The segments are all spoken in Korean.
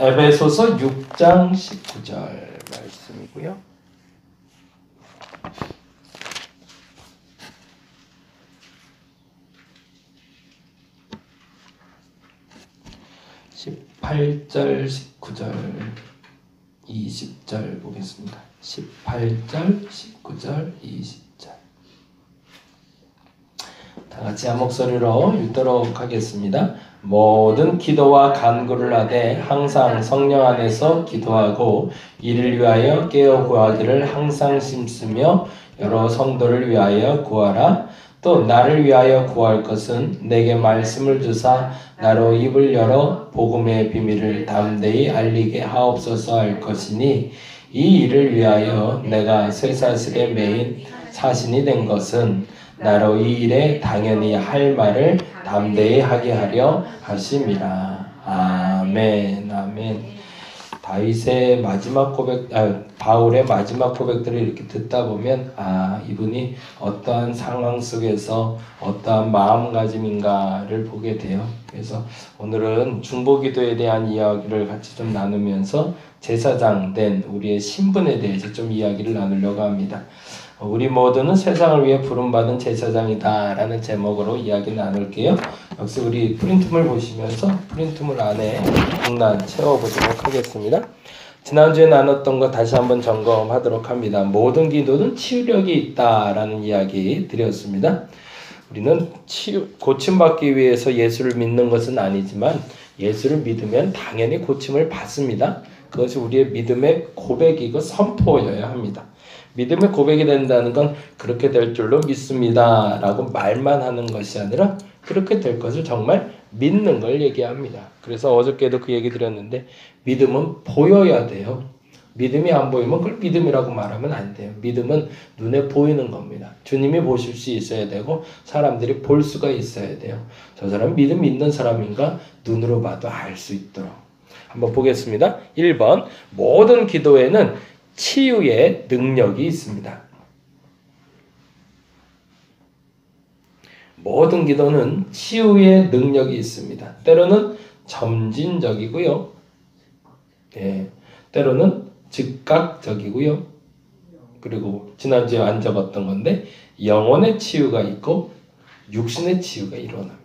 에베소서 6장 19절 말씀이고요. (18절) (19절) (20절) 보겠습니다. 18절 (19절) (20절) 다 같이 한 목소리로 읽도록 하겠습니다. 모든 기도와 간구를 하되 항상 성령 안에서 기도하고 이를 위하여 깨어 구하기를 항상 힘쓰며 여러 성도를 위하여 구하라. 또 나를 위하여 구할 것은 내게 말씀을 주사 나로 입을 열어 복음의 비밀을 담대히 알리게 하옵소서 할 것이니 이 일을 위하여 내가 쇠사슬에 매인 사신이 된 것은 나로 이 일에 당연히 할 말을 담대히 하게 하려 하심이라. 아멘. 아멘. 다윗의 마지막 바울의 마지막 고백들을 이렇게 듣다 보면 이분이 어떠한 상황 속에서 어떠한 마음가짐인가를 보게 돼요. 그래서 오늘은 중보기도에 대한 이야기를 같이 좀 나누면서 제사장 된 우리의 신분에 대해서 좀 이야기를 나누려고 합니다. 우리 모두는 세상을 위해 부름받은 제사장이다 라는 제목으로 이야기 나눌게요. 역시 우리 프린트물 보시면서 프린트물 안에 공란 채워보도록 하겠습니다. 지난주에 나눴던 거 다시 한번 점검하도록 합니다. 모든 기도는 치유력이 있다라는 이야기 드렸습니다. 우리는 고침받기 위해서 예수를 믿는 것은 아니지만 예수를 믿으면 당연히 고침을 받습니다. 그것이 우리의 믿음의 고백이고 선포여야 합니다. 믿음의 고백이 된다는 건 그렇게 될 줄로 믿습니다 라고 말만 하는 것이 아니라 그렇게 될 것을 정말 믿는 걸 얘기합니다. 그래서 어저께도 그 얘기 드렸는데 믿음은 보여야 돼요. 믿음이 안 보이면 그걸 믿음이라고 말하면 안 돼요. 믿음은 눈에 보이는 겁니다. 주님이 보실 수 있어야 되고 사람들이 볼 수가 있어야 돼요. 저 사람 믿음 있는 사람인가 눈으로 봐도 알 수 있도록. 한번 보겠습니다. 1번 모든 기도에는 치유의 능력이 있습니다. 모든 기도는 치유의 능력이 있습니다. 때로는 점진적이고요. 때로는 즉각적이고요. 그리고 지난주에 안 적었던 건데 영혼의 치유가 있고 육신의 치유가 일어납니다.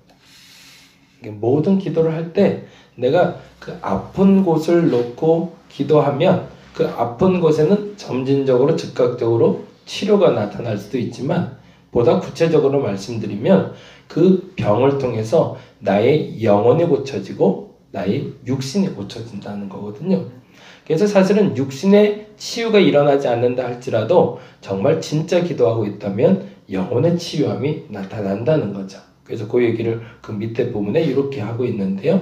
모든 기도를 할 때 내가 그 아픈 곳을 놓고 기도하면 그 아픈 곳에는 점진적으로 즉각적으로 치료가 나타날 수도 있지만 보다 구체적으로 말씀드리면 그 병을 통해서 나의 영혼이 고쳐지고 나의 육신이 고쳐진다는 거거든요. 그래서 사실은 육신의 치유가 일어나지 않는다 할지라도 정말 진짜 기도하고 있다면 영혼의 치유함이 나타난다는 거죠. 그래서 그 얘기를 그 밑에 부분에 이렇게 하고 있는데요.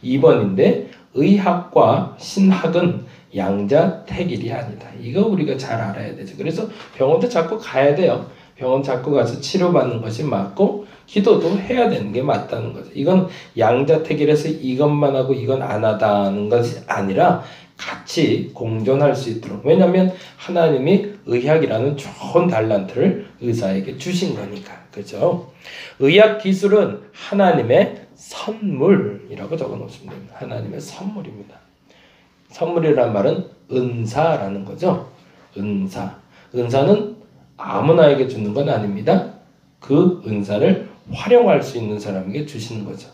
2번인데 의학과 신학은 양자택일이 아니다. 이거 우리가 잘 알아야 되죠. 그래서 병원도 자꾸 가야 돼요. 병원 자꾸 가서 치료받는 것이 맞고 기도도 해야 되는 게 맞다는 거죠. 이건 양자택일에서 이것만 하고 이건 안 하다는 것이 아니라 같이 공존할 수 있도록. 왜냐하면 하나님이 의학이라는 좋은 달란트를 의사에게 주신 거니까. 그렇죠? 의학 기술은 하나님의 선물이라고 적어 놓으시면 됩니다. 하나님의 선물입니다. 선물이란 말은 은사라는 거죠. 은사는 아무나에게 주는 건 아닙니다. 그 은사를 활용할 수 있는 사람에게 주시는 거죠.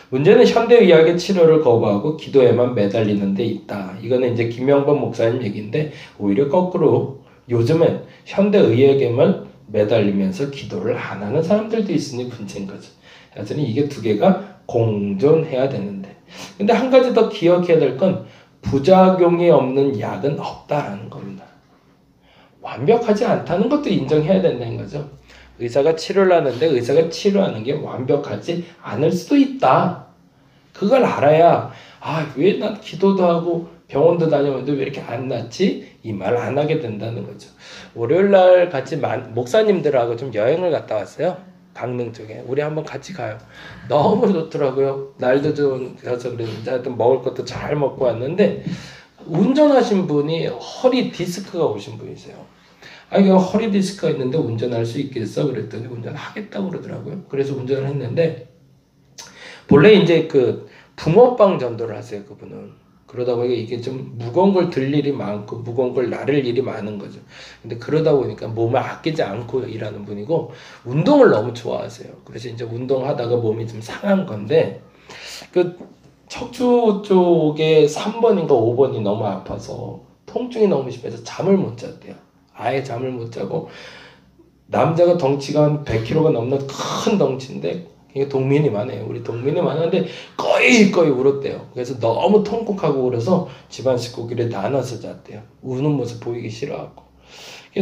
문제는 현대의학의 치료를 거부하고 기도에만 매달리는 데 있다. 이거는 이제 김영범 목사님 얘기인데 오히려 거꾸로 요즘엔 현대의학에만 매달리면서 기도를 안 하는 사람들도 있으니 문제인 거죠. 사실은 이게 두 개가 공존해야 되는데. 근데 한 가지 더 기억해야 될 건 부작용이 없는 약은 없다라는 겁니다. 완벽하지 않다는 것도 인정해야 된다는 거죠. 의사가 치료를 하는데 의사가 치료하는 게 완벽하지 않을 수도 있다. 그걸 알아야 왜 난 기도도 하고 병원도 다녀오는데 왜 이렇게 안 낫지? 이 말 안 하게 된다는 거죠. 월요일날 같이 목사님들하고 좀 여행을 갔다 왔어요. 강릉 쪽에. 우리 한번 같이 가요. 너무 좋더라고요. 날도 좋아서 그랬는데 하여튼 먹을 것도 잘 먹고 왔는데 운전하신 분이 허리 디스크가 오신 분이세요. 이게 허리 디스크가 있는데 운전할 수 있겠어? 그랬더니 운전하겠다고 그러더라고요. 그래서 운전을 했는데 본래 이제 그 붕어빵 전도를 하세요. 그분은. 그러다 보니까 이게 좀 무거운 걸 들 일이 많고 무거운 걸 나를 일이 많은 거죠. 근데 그러다 보니까 몸을 아끼지 않고 일하는 분이고 운동을 너무 좋아하세요. 그래서 이제 운동하다가 몸이 좀 상한 건데 그 척추 쪽에 3번인가 5번이 너무 아파서 통증이 너무 심해서 잠을 못 잤대요. 아예 잠을 못 자고 남자가 덩치가 한 100kg가 넘는 큰 덩치인데 이게 동민이만 해요. 우리 동민이만 하는데 거의 울었대요. 그래서 너무 통곡하고 그래서 집안 식구끼리 나눠서 잤대요. 우는 모습 보이기 싫어하고.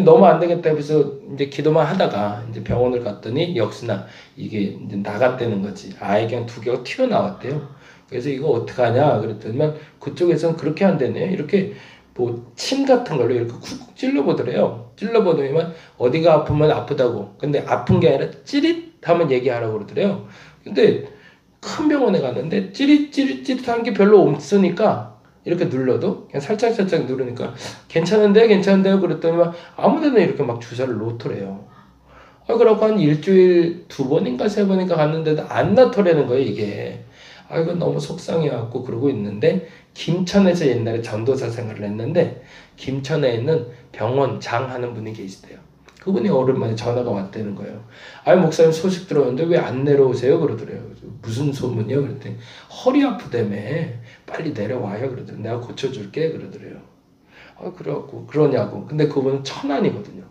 너무 안 되겠다 해서 이제 기도만 하다가 이제 병원을 갔더니 역시나 이게 이제 나갔다는 거지. 아예 그냥 두 개가 튀어나왔대요. 그래서 이거 어떡하냐 그랬더니 그쪽에서는 그렇게 한대네요. 이렇게 뭐 침 같은 걸로 이렇게 쿡쿡 찔러보더래요. 찔러보더니만 어디가 아프면 아프다고. 근데 아픈 게 아니라 찌릿하면 얘기하라고 그러더래요. 근데 큰 병원에 갔는데 찌릿하는 게 별로 없으니까 이렇게 눌러도 그냥 살짝 누르니까 괜찮은데요 그랬더니 아무데나 이렇게 막 주사를 놓더래요. 그러고 한 일주일 2번인가 3번인가 갔는데도 안 나더라는 거예요 이게. 이건 너무 속상해갖고 그러고 있는데 김천에서 옛날에 전도사 생활을 했는데 김천에 있는 병원장 하는 분이 계시대요. 그분이 오랜만에 전화가 왔다는 거예요. 목사님 소식 들었는데 왜 안 내려오세요? 그러더래요. 무슨 소문이요? 그랬더니 허리 아프다며 빨리 내려와요. 그러더래요. 내가 고쳐줄게. 그러더래요. 그래갖고 그러냐고. 근데 그분은 천안이거든요.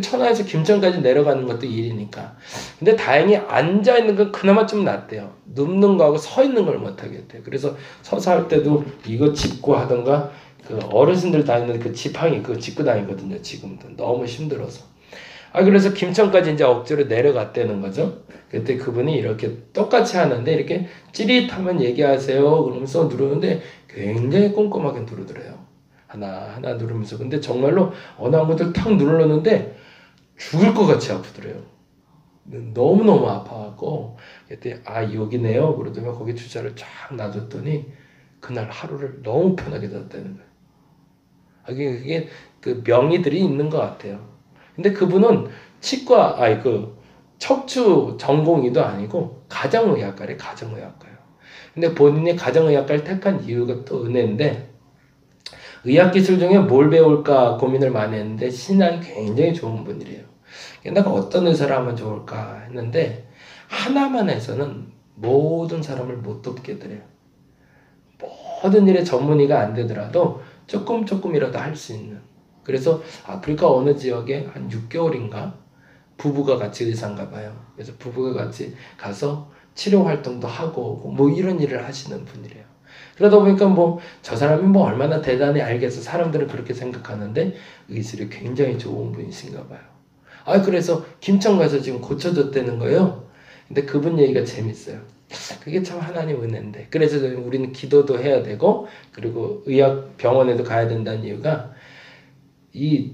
천안에서 김천까지 내려가는 것도 일이니까. 근데 다행히 앉아있는 건 그나마 좀 낫대요. 눕는 거하고 서 있는 걸 못하겠대요. 그래서 서서 할 때도 이거 짚고 하던가 그 어르신들 다니는 그 지팡이 그거 짚고 다니거든요. 지금도 너무 힘들어서. 그래서 김천까지 이제 억지로 내려갔다는 거죠. 그때 그분이 이렇게 똑같이 하는데 이렇게 찌릿하면 얘기하세요. 그러면서 누르는데 굉장히 꼼꼼하게 누르더래요. 하나 누르면서. 근데 정말로 어느 한 곳을 탁 눌렀는데 죽을 것 같이 아프더래요. 너무너무 아파갖고 그때 여기네요. 그러더니 거기 주사를 쫙 놔줬더니 그날 하루를 너무 편하게 잤다는 거예요. 그게 그 명의들이 있는 것 같아요. 근데 그분은 치과 척추 전공의도 아니고 가정의학과래. 가정의학과요. 근데 본인이 가정의학과를 택한 이유가 또 은혜인데 의학기술 중에 뭘 배울까 고민을 많이 했는데 신앙이 굉장히 좋은 분이래요. 내가 어떤 의사를 하면 좋을까 했는데 하나만 해서는 모든 사람을 못 돕게 돼요. 모든 일에 전문의가 안 되더라도 조금이라도 할 수 있는. 그래서 아프리카 어느 지역에 한 6개월인가 부부가 같이 의사인가 봐요. 그래서 부부가 같이 가서 치료 활동도 하고 뭐 이런 일을 하시는 분이래요. 그러다 보니까 저 사람이 얼마나 대단히 알겠어. 사람들은 그렇게 생각하는데 의술이 굉장히 좋은 분이신가 봐요. 그래서 김천 가서 지금 고쳐졌다는 거예요. 근데 그분 얘기가 재밌어요. 그게 참 하나님 은혜인데. 그래서 우리는 기도도 해야 되고 그리고 의학 병원에도 가야 된다는 이유가 이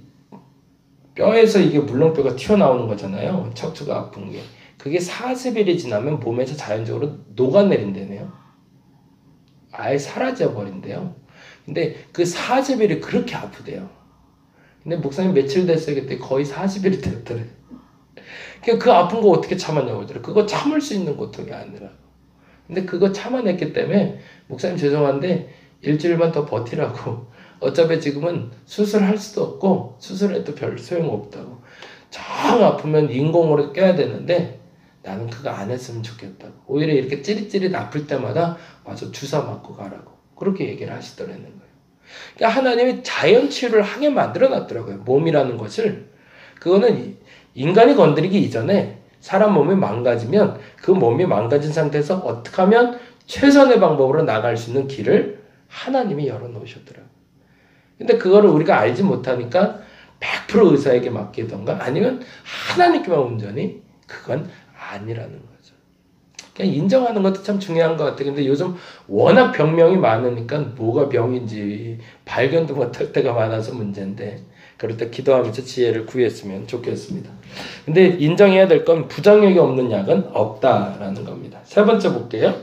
뼈에서 이게 물렁뼈가 튀어나오는 거잖아요. 척추가 아픈 게. 그게 40일이 지나면 몸에서 자연적으로 녹아내린다네요. 아예 사라져 버린대요. 근데 그 40일이 그렇게 아프대요. 근데 목사님 며칠 됐어요? 그때 거의 40일이 됐더래. 그 아픈 거 어떻게 참았냐고 그러더래. 그거 참을 수 있는 고통이 아니라. 근데 그거 참아냈기 때문에 목사님 죄송한데 일주일만 더 버티라고. 어차피 지금은 수술할 수도 없고 수술해도 별 소용없다고. 정 아프면 인공으로 껴야 되는데 나는 그거 안 했으면 좋겠다고. 오히려 이렇게 찌릿찌릿 아플 때마다 와서 주사 맞고 가라고. 그렇게 얘기를 하시더라는 거예요. 그러니까 하나님이 자연 치유를 하게 만들어 놨더라고요. 몸이라는 것을. 그거는 인간이 건드리기 이전에 사람 몸이 망가지면 그 몸이 망가진 상태에서 어떻게 하면 최선의 방법으로 나갈 수 있는 길을 하나님이 열어놓으셨더라고요. 근데 그거를 우리가 알지 못하니까 100% 의사에게 맡기던가 아니면 하나님께만 온전히 그건 아니라는 거죠. 그냥 인정하는 것도 참 중요한 것 같아요. 근데 요즘 워낙 병명이 많으니까 뭐가 병인지 발견도 못할 때가 많아서 문제인데 그럴 때 기도하면서 지혜를 구했으면 좋겠습니다. 근데 인정해야 될 건 부작용이 없는 약은 없다라는 겁니다. 세 번째 볼게요.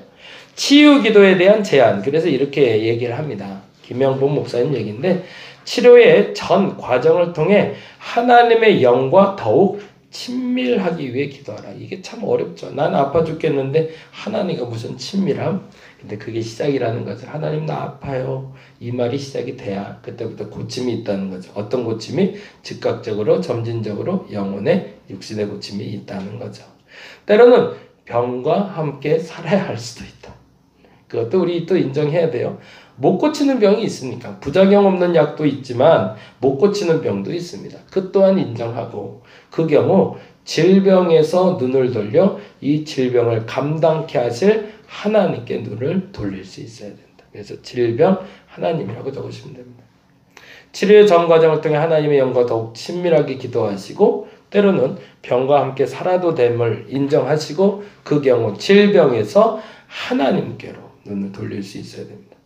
치유 기도에 대한 제한. 그래서 이렇게 얘기를 합니다. 김영복 목사님 얘기인데 치료의 전 과정을 통해 하나님의 영과 더욱 친밀하기 위해 기도하라. 이게 참 어렵죠. 난 아파 죽겠는데 하나님과 무슨 친밀함? 근데 그게 시작이라는 거죠. 하나님 나 아파요. 이 말이 시작이 돼야 그때부터 고침이 있다는 거죠. 어떤 고침이? 즉각적으로 점진적으로 영혼의 육신의 고침이 있다는 거죠. 때로는 병과 함께 살아야 할 수도 있다. 그것도 우리 또 인정해야 돼요. 못 고치는 병이 있으니까 부작용 없는 약도 있지만 못 고치는 병도 있습니다. 그 또한 인정하고 그 경우 질병에서 눈을 돌려 이 질병을 감당케 하실 하나님께 눈을 돌릴 수 있어야 된다. 그래서 질병 하나님이라고 적으시면 됩니다. 치료의 전 과정을 통해 하나님의 영과 더욱 친밀하게 기도하시고 때로는 병과 함께 살아도 됨을 인정하시고 그 경우 질병에서 하나님께로 눈을 돌릴 수 있어야 됩니다.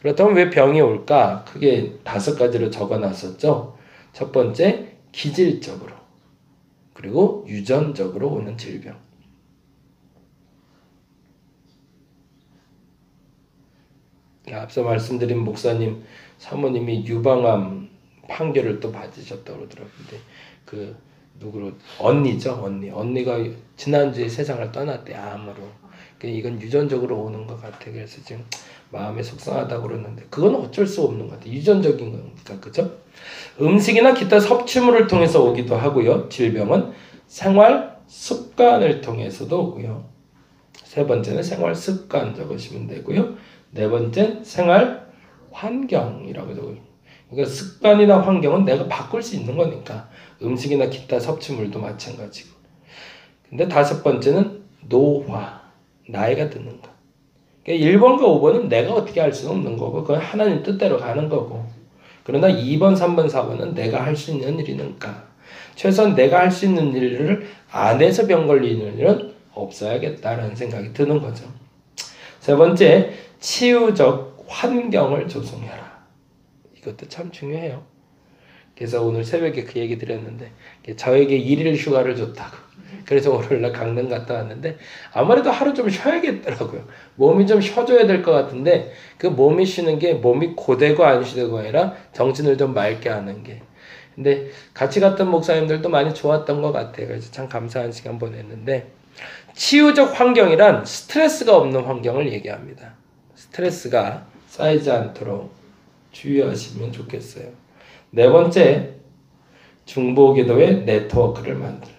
그렇다면 왜 병이 올까? 크게 5가지로 적어놨었죠. 첫 번째, 기질적으로. 그리고 유전적으로 오는 질병. 앞서 말씀드린 목사님, 사모님이 유방암 판결을 또 받으셨다고 그러더라고요. 근데 누구로? 언니죠, 언니. 언니가 지난주에 세상을 떠났대, 암으로. 이건 유전적으로 오는 것 같아. 그래서 지금 마음이 속상하다고 그러는데 그건 어쩔 수 없는 것 같아. 유전적인 거니까. 그죠? 음식이나 기타 섭취물을 통해서 오기도 하고요. 질병은 생활 습관을 통해서도 오고요. 세 번째는 생활 습관 적으시면 되고요. 네 번째는 생활 환경이라고 적어요. 그러니까 습관이나 환경은 내가 바꿀 수 있는 거니까 음식이나 기타 섭취물도 마찬가지고. 근데 5번째는 노화. 나이가 드는 거. 그러니까 1번과 5번은 내가 어떻게 할 수는 없는 거고 그건 하나님 뜻대로 가는 거고 그러나 2번, 3번, 4번은 내가 할 수 있는 일이니까 최소한 내가 할 수 있는 일을 안 해서 병 걸리는 일은 없어야겠다라는 생각이 드는 거죠. 세 번째, 치유적 환경을 조성해라. 이것도 참 중요해요. 그래서 오늘 새벽에 그 얘기 드렸는데 저에게 1일 휴가를 줬다고. 그래서 월요일날 강릉 갔다 왔는데 아무래도 하루 좀 쉬어야겠더라고요. 몸이 좀 쉬어줘야 될 것 같은데 그 몸이 쉬는 게 몸이 고되고 안 쉬되고 아니라 정신을 좀 맑게 하는 게. 근데 같이 갔던 목사님들도 많이 좋았던 것 같아요. 그래서 참 감사한 시간 보냈는데 치유적 환경이란 스트레스가 없는 환경을 얘기합니다. 스트레스가 쌓이지 않도록 주의하시면 좋겠어요. 네 번째, 중보기도의 네트워크를 만들라.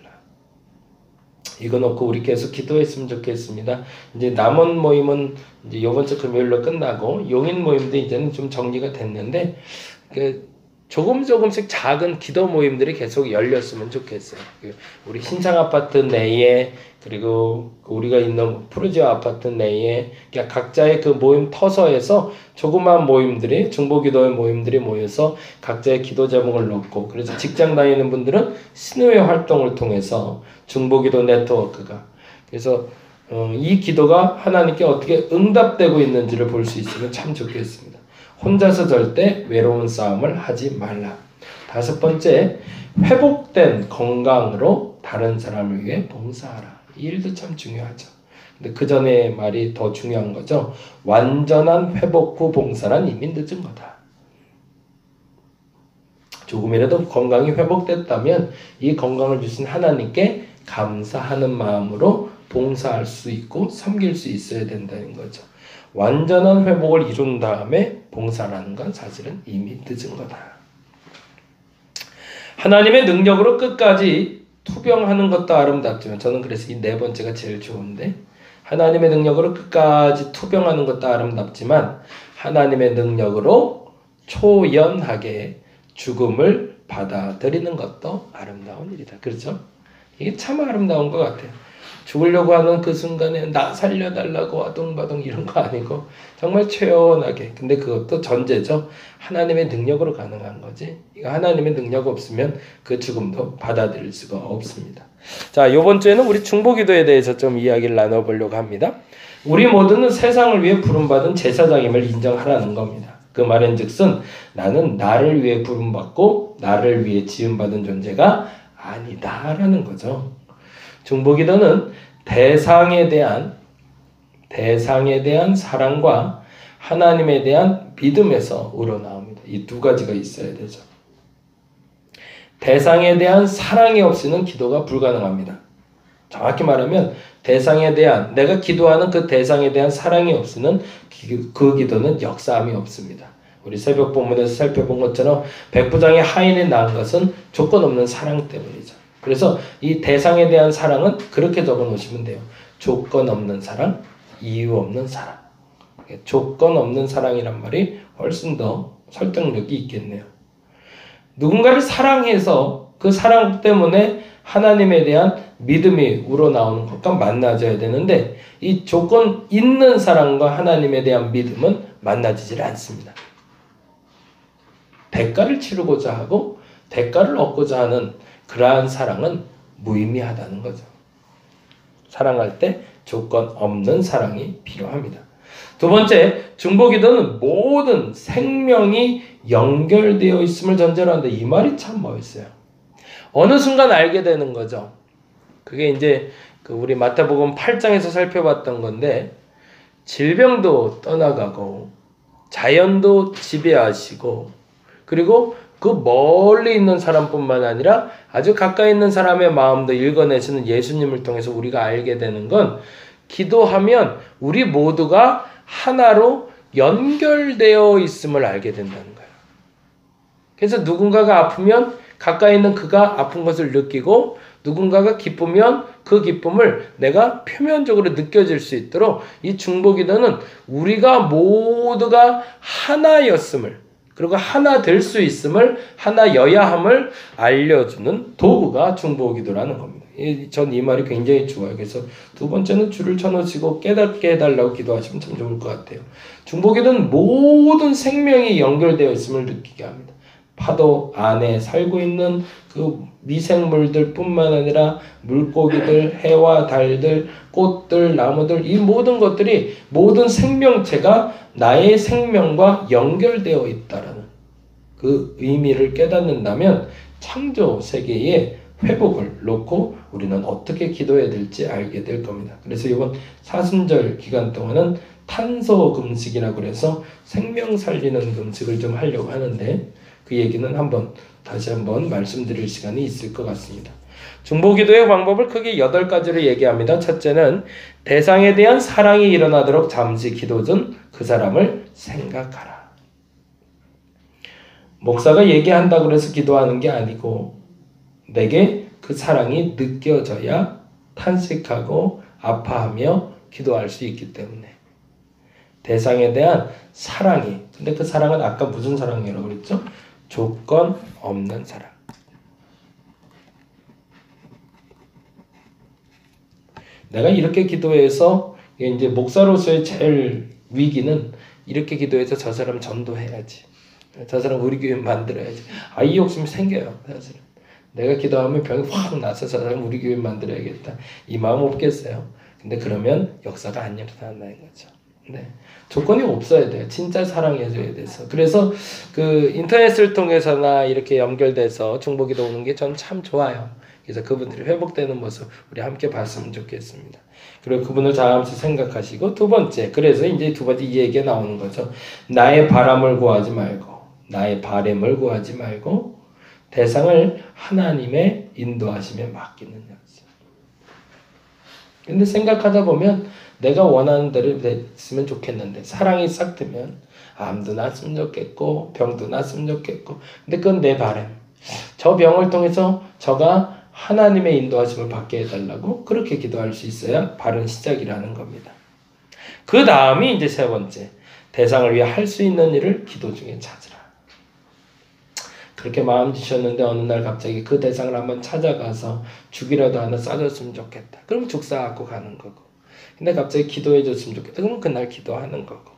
이거 놓고 우리 계속 기도했으면 좋겠습니다. 이제 남은 모임은 이제 이번 주 금요일로 끝나고 용인 모임도 이제는 좀 정리가 됐는데 조금씩 작은 기도 모임들이 계속 열렸으면 좋겠어요. 우리 신창 아파트 내에 그리고 우리가 있는 프루지오 아파트 내에 각자의 그 모임 터서에서 조그마한 모임들이 중보기도의 모임들이 모여서 각자의 기도 제목을 넣고 그래서 직장 다니는 분들은 신우회 활동을 통해서 중보기도 네트워크가 그래서 이 기도가 하나님께 어떻게 응답되고 있는지를 볼 수 있으면 참 좋겠습니다. 혼자서 절대 외로운 싸움을 하지 말라. 5번째, 회복된 건강으로 다른 사람을 위해 봉사하라. 이 일도 참 중요하죠. 근데 그 전에 말이 더 중요한 거죠. 완전한 회복 후 봉사란 이미 늦은 거다. 조금이라도 건강이 회복됐다면 이 건강을 주신 하나님께 감사하는 마음으로 봉사할 수 있고 섬길 수 있어야 된다는 거죠. 완전한 회복을 이룬 다음에 봉사라는 건 사실은 이미 늦은 거다. 하나님의 능력으로 끝까지 투병하는 것도 아름답지만 저는 그래서 이 4번째가 제일 좋은데 하나님의 능력으로 끝까지 투병하는 것도 아름답지만 하나님의 능력으로 초연하게 죽음을 받아들이는 것도 아름다운 일이다. 그렇죠? 이게 참 아름다운 것 같아요. 죽으려고 하는 그 순간에 나 살려달라고 아둥바둥 이런 거 아니고 정말 초연하게. 근데 그것도 전제죠. 하나님의 능력으로 가능한 거지. 이거 하나님의 능력 없으면 그 죽음도 받아들일 수가 없습니다. 자, 이번 주에는 우리 중보기도에 대해서 좀 이야기를 나눠보려고 합니다. 우리 모두는 세상을 위해 부름받은 제사장임을 인정하라는 겁니다. 그 말인즉슨 나는 나를 위해 부름받고 나를 위해 지음받은 존재가 아니다라는 거죠. 중보기도는 대상에 대한 사랑과 하나님에 대한 믿음에서 우러나옵니다. 이 2가지가 있어야 되죠. 대상에 대한 사랑이 없이는 기도가 불가능합니다. 정확히 말하면 대상에 대한 내가 기도하는 그 대상에 대한 사랑이 없으면 그 기도는 역사함이 없습니다. 우리 새벽 본문에서 살펴본 것처럼 백부장의 하인이 낳은 것은 조건 없는 사랑 때문이죠. 그래서 이 대상에 대한 사랑은 그렇게 적어 놓으시면 돼요. 조건 없는 사랑, 이유 없는 사랑. 조건 없는 사랑이란 말이 훨씬 더 설득력이 있겠네요. 누군가를 사랑해서 그 사랑 때문에 하나님에 대한 믿음이 우러나오는 것과 만나져야 되는데 이 조건 있는 사랑과 하나님에 대한 믿음은 만나지질 않습니다. 대가를 치르고자 하고 대가를 얻고자 하는 그러한 사랑은 무의미하다는 거죠. 사랑할 때 조건 없는 사랑이 필요합니다. 두 번째, 중보기도는 모든 생명이 연결되어 있음을 전제로 하는데 이 말이 참 멋있어요. 어느 순간 알게 되는 거죠. 그게 이제 우리 마태복음 8장에서 살펴봤던 건데 질병도 떠나가고 자연도 지배하시고 그리고 그 멀리 있는 사람뿐만 아니라 아주 가까이 있는 사람의 마음도 읽어내시는 예수님을 통해서 우리가 알게 되는 건 기도하면 우리 모두가 하나로 연결되어 있음을 알게 된다는 거예요. 그래서 누군가가 아프면 가까이 있는 그가 아픈 것을 느끼고 누군가가 기쁘면 그 기쁨을 내가 표면적으로 느껴질 수 있도록 이 중보기도는 우리가 모두가 하나였음을 그리고 하나 될 수 있음을 하나여야 함을 알려주는 도구가 중보기도라는 겁니다. 전 이 말이 굉장히 좋아요. 그래서 두 번째는 줄을 쳐놓으시고 깨닫게 해달라고 기도하시면 참 좋을 것 같아요. 중보기도는 모든 생명이 연결되어 있음을 느끼게 합니다. 파도 안에 살고 있는 그 미생물들 뿐만 아니라 물고기들, 해와 달들, 꽃들, 나무들 이 모든 것들이 모든 생명체가 나의 생명과 연결되어 있다라는 그 의미를 깨닫는다면 창조 세계의 회복을 놓고 우리는 어떻게 기도해야 될지 알게 될 겁니다. 그래서 이번 사순절 기간 동안은 탄소 금식이라고 해서 생명 살리는 금식을 좀 하려고 하는데 그 얘기는 다시 한번 말씀드릴 시간이 있을 것 같습니다. 중보기도의 방법을 크게 8가지로 얘기합니다. 첫째는 대상에 대한 사랑이 일어나도록 잠시 기도 중 그 사람을 생각하라. 목사가 얘기한다고 해서 기도하는 게 아니고 내게 그 사랑이 느껴져야 탄식하고 아파하며 기도할 수 있기 때문에 대상에 대한 사랑이 근데 그 사랑은 아까 무슨 사랑이라고 그랬죠? 조건 없는 사랑. 내가 이렇게 기도해서 이제 목사로서의 제일 위기는 이렇게 기도해서 저 사람 전도해야지. 저 사람 우리 교회 만들어야지. 이 욕심이 생겨요. 사실은. 내가 기도하면 병이 확 나서 저 사람 우리 교회 만들어야겠다. 이 마음 없겠어요. 근데 그러면 역사가 안 일어난다는 거죠. 네. 조건이 없어야 돼요. 진짜 사랑해줘야 돼서. 그래서 그 인터넷을 통해서나 이렇게 연결돼서 중보기도 오는 게 전 참 좋아요. 그래서 그분들이 회복되는 모습 우리 함께 봤으면 좋겠습니다. 그리고 그분을 잠시 생각하시고 두 번째, 그래서 이제 두 번째 이 얘기가 나오는 거죠. 나의 바람을 구하지 말고 나의 바램을 구하지 말고 대상을 하나님의 인도하심에 맡기는 연습. 근데 생각하다 보면 내가 원하는 대로 됐으면 좋겠는데 사랑이 싹 트면 암도 났으면 좋겠고 병도 났으면 좋겠고 근데 그건 내 바람. 저 병을 통해서 저가 하나님의 인도하심을 받게 해달라고 그렇게 기도할 수 있어야 바른 시작이라는 겁니다. 그 다음이 이제 세 번째, 대상을 위해 할 수 있는 일을 기도 중에 찾으라. 그렇게 마음 주셨는데 어느 날 갑자기 그 대상을 한번 찾아가서 죽이라도 하나 싸줬으면 좋겠다. 그럼 죽 싸갖고 가는 거고. 근데 갑자기 기도해 줬으면 좋겠다. 그러면 그날 기도하는 거고.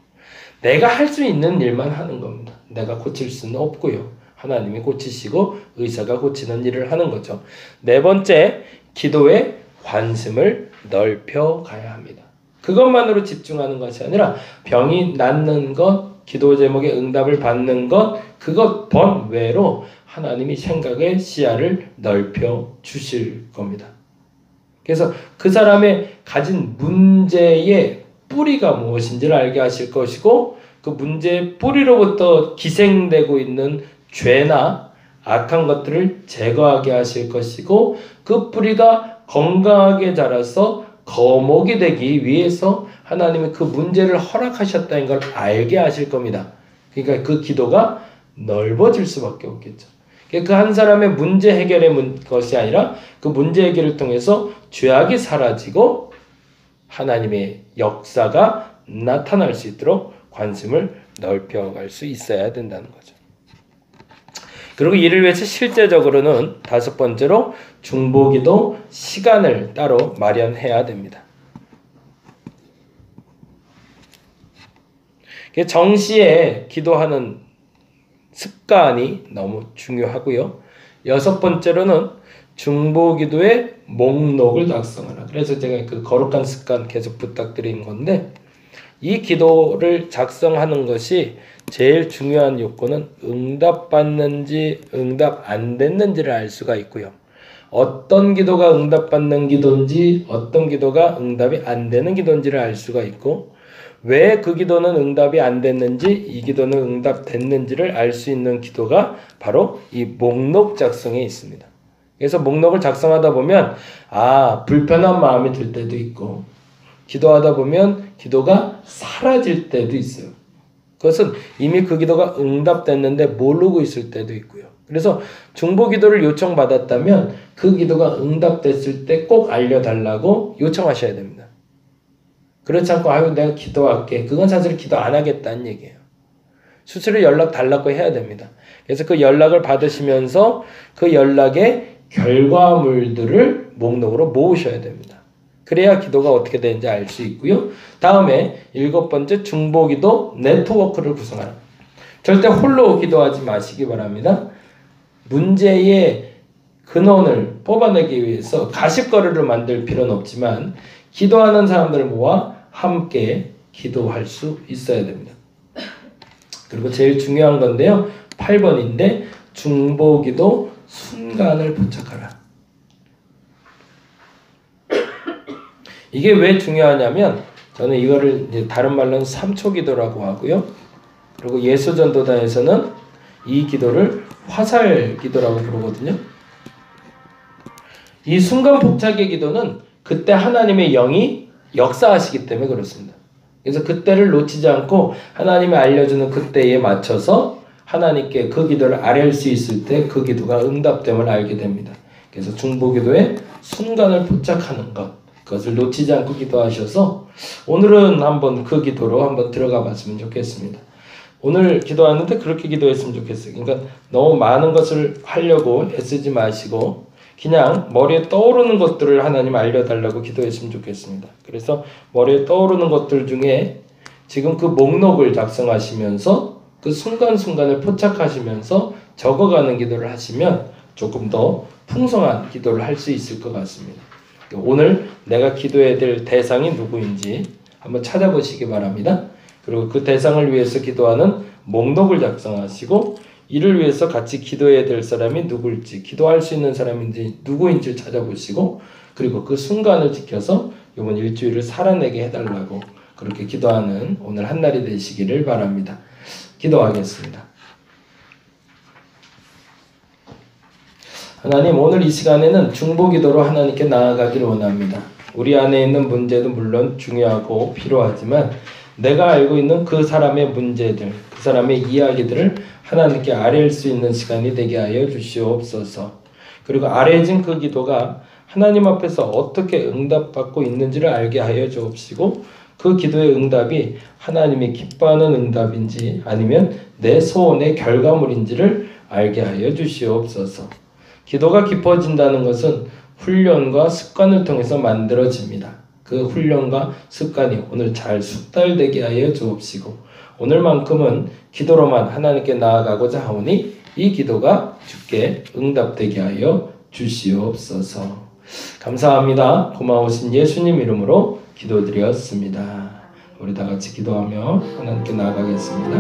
내가 할 수 있는 일만 하는 겁니다. 내가 고칠 수는 없고요. 하나님이 고치시고 의사가 고치는 일을 하는 거죠. 네 번째, 기도의 관심을 넓혀 가야 합니다. 그것만으로 집중하는 것이 아니라 병이 낫는 것, 기도 제목의 응답을 받는 것, 그것 번외로 하나님이 생각의 시야를 넓혀 주실 겁니다. 그래서 그 사람의 가진 문제의 뿌리가 무엇인지를 알게 하실 것이고 그 문제의 뿌리로부터 기생되고 있는 죄나 악한 것들을 제거하게 하실 것이고 그 뿌리가 건강하게 자라서 거목이 되기 위해서 하나님이 그 문제를 허락하셨다는 걸 알게 하실 겁니다. 그러니까 그 기도가 넓어질 수밖에 없겠죠. 그 한 사람의 문제 해결의 것이 아니라 그 문제 해결을 통해서 죄악이 사라지고 하나님의 역사가 나타날 수 있도록 관심을 넓혀갈 수 있어야 된다는 거죠. 그리고 이를 위해서 실제적으로는 다섯 번째로 중보기도 시간을 따로 마련해야 됩니다. 정시에 기도하는 습관이 너무 중요하고요. 여섯 번째로는 중보기도의 목록을 작성하라. 그래서 제가 그 거룩한 습관 계속 부탁드린 건데 이 기도를 작성하는 것이 제일 중요한 요건은 응답받는지 응답 안 됐는지를 알 수가 있고요. 어떤 기도가 응답받는 기도인지 어떤 기도가 응답이 안 되는 기도인지를 알 수가 있고 왜 그 기도는 응답이 안 됐는지 이 기도는 응답됐는지를 알 수 있는 기도가 바로 이 목록 작성에 있습니다. 그래서 목록을 작성하다 보면 불편한 마음이 들 때도 있고 기도하다 보면 기도가 사라질 때도 있어요. 그것은 이미 그 기도가 응답됐는데 모르고 있을 때도 있고요. 그래서 중보기도를 요청받았다면 그 기도가 응답됐을 때 꼭 알려달라고 요청하셔야 됩니다. 그렇지 않고 내가 기도할게. 그건 사실 기도 안 하겠다는 얘기예요. 수시로 연락 달라고 해야 됩니다. 그래서 그 연락을 받으시면서 그 연락의 결과물들을 목록으로 모으셔야 됩니다. 그래야 기도가 어떻게 되는지 알 수 있고요. 다음에 일곱 번째 중보기도 네트워크를 구성하라. 절대 홀로 기도하지 마시기 바랍니다. 문제의 근원을 뽑아내기 위해서 가십거리를 만들 필요는 없지만 기도하는 사람들을 모아 함께 기도할 수 있어야 됩니다. 그리고 제일 중요한 건데요. 8번인데 중보기도 순간을 포착하라. 이게 왜 중요하냐면 저는 이거를 이제 다른 말로는 3초 기도라고 하고요. 그리고 예수전도단에서는 이 기도를 화살 기도라고 부르거든요. 이 순간 포착의 기도는 그때 하나님의 영이 역사하시기 때문에 그렇습니다. 그래서 그때를 놓치지 않고 하나님이 알려주는 그때에 맞춰서 하나님께 그 기도를 아뢰할 수 있을 때 그 기도가 응답됨을 알게 됩니다. 그래서 중보기도의 순간을 포착하는 것, 그것을 놓치지 않고 기도하셔서 오늘은 한번 그 기도로 한번 들어가 봤으면 좋겠습니다. 오늘 기도하는데 그렇게 기도했으면 좋겠어요. 그러니까 너무 많은 것을 하려고 애쓰지 마시고 그냥 머리에 떠오르는 것들을 하나님 알려달라고 기도했으면 좋겠습니다. 그래서 머리에 떠오르는 것들 중에 지금 그 목록을 작성하시면서 그 순간순간을 포착하시면서 적어가는 기도를 하시면 조금 더 풍성한 기도를 할 수 있을 것 같습니다. 오늘 내가 기도해야 될 대상이 누구인지 한번 찾아보시기 바랍니다. 그리고 그 대상을 위해서 기도하는 목록을 작성하시고 이를 위해서 같이 기도해야 될 사람이 누구일지, 기도할 수 있는 사람인지 누구인지 찾아보시고 그리고 그 순간을 지켜서 이번 일주일을 살아내게 해달라고 그렇게 기도하는 오늘 한 날이 되시기를 바랍니다. 기도하겠습니다. 하나님, 오늘 이 시간에는 중보기도로 하나님께 나아가기를 원합니다. 우리 안에 있는 문제도 물론 중요하고 필요하지만 내가 알고 있는 그 사람의 문제들, 그 사람의 이야기들을 하나님께 아뢰일 수 있는 시간이 되게 하여 주시옵소서. 그리고 아뢰진 그 기도가 하나님 앞에서 어떻게 응답받고 있는지를 알게 하여 주옵시고 그 기도의 응답이 하나님이 기뻐하는 응답인지 아니면 내 소원의 결과물인지를 알게 하여 주시옵소서. 기도가 깊어진다는 것은 훈련과 습관을 통해서 만들어집니다. 그 훈련과 습관이 오늘 잘 숙달되게 하여 주옵시고 오늘만큼은 기도로만 하나님께 나아가고자 하오니 이 기도가 주께 응답되게 하여 주시옵소서. 감사합니다. 고마우신 예수님 이름으로 기도드렸습니다. 우리 다 같이 기도하며 하나님께 나아가겠습니다.